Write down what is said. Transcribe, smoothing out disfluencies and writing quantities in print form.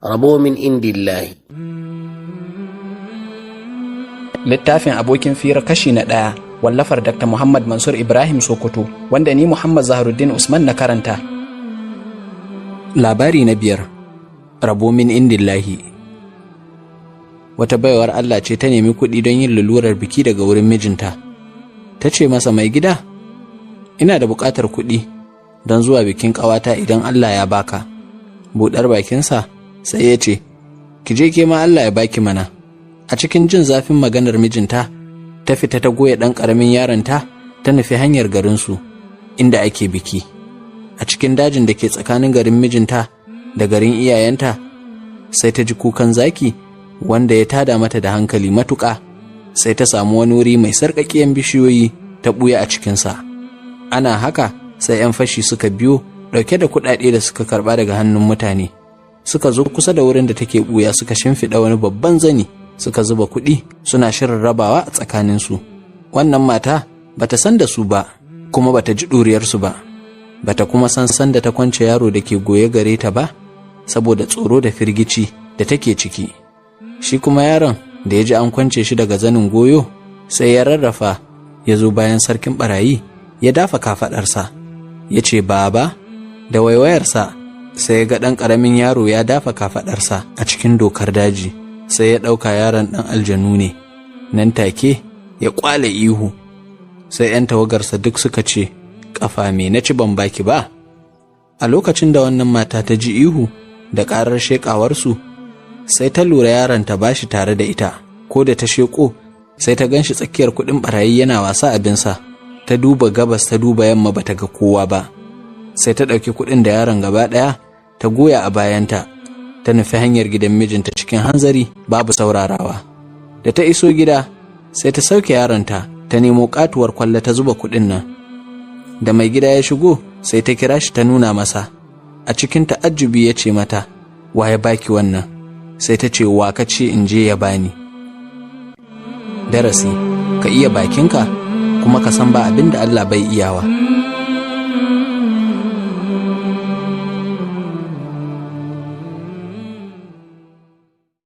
rabo min indillahi. Littafin abokin fira kashi na 1 wallafar Dr. Muhammad Mansur Ibrahim Sokoto, wanda ni Muhammad Zaharuddin Usman na karanta. Labari na 5, rabo min indillahi. Wata baiwar Allah ce ta nemi kuɗi don yin lulurar biki daga wurin mijinta. Ta ce masa, mai gida, ina da buƙatar kuɗi don zuwa bikin ƙawata idan Allah ya baka. Buɗar bakinsa sai ya ce, ki je ke ma Allah ya baki mana. A cikin jin zafin maganar mijinta, ta fita ta goya ɗan ƙaramin yaronta ta nufi hanyar garinsu inda ake biki. A cikin dajin da ke tsakanin garin mijinta da garin iyayenta, sai ta ji kukan zaki wanda ya tada mata da hankali matuƙa. Sai ta samu wani wuri mai sarƙaƙiyan bishiyoyi ta ɓuya a cikinsa. Ana haka sai 'yan fashi suka biyo ɗauke da kuɗaɗe da suka karɓa daga hannun mutane. Suka zo kusa da wurin da take ɓuya suka shimfiɗa wani babban zani, suka zuba kuɗi suna shirin rabawa a tsakaninsu. Wannan mata bata san da su ba, kuma bata ji ɗuriyarsu ba, bata kuma san da ta kwance yaro da ke goye gare ta ba, saboda tsoro da firgici da take ciki. Shi kuma yaron da ya ji an kwance shi daga zanin goyo, sai ya rarrafa ya zo bayan sarkin ɓarayi ya dafa kafaɗarsa, ya ce, baba. Da waiwayarsa sai ya ga ɗan ƙaramin yaro ya dafa kafaɗarsa a cikin dokar daji. Sai ya ɗauka yaron ɗan aljanu ne. Nan take ya ƙwale ihu. Sai 'yan tawagarsa duk suka ce, ƙafa me na ci ban baki ba. A lokacin da wannan mata ta ji ihu da ƙarar sheƙawarsu, sai ta lura yaron ta bashi tare da ita. Ko da ta sheƙo, sai ta ganshi tsakiyar kuɗin ɓarayi yana wasa abinsa. Ta duba gabas ta duba yamma bata ga kowa ba. Sai ta ɗauki kuɗin da yaron gaba ɗaya ta goya a bayanta, ta nufi hanyar gidan mijinta cikin hanzari babu saurarawa. Da ta iso gida, sai ta sauke yaronta ta nemo katuwar kwalla ta zuba kuɗin nan. Da mai gida ya shigo, sai ta kira shi ta nuna masa. A cikin ta'ajjubi ya ce mata, wa ya baki wannan? Sai ta ce, wa ka ce in je ya bani? Darasi, ka iya bakinka kuma ka san ba abin da Allah bai iyawa.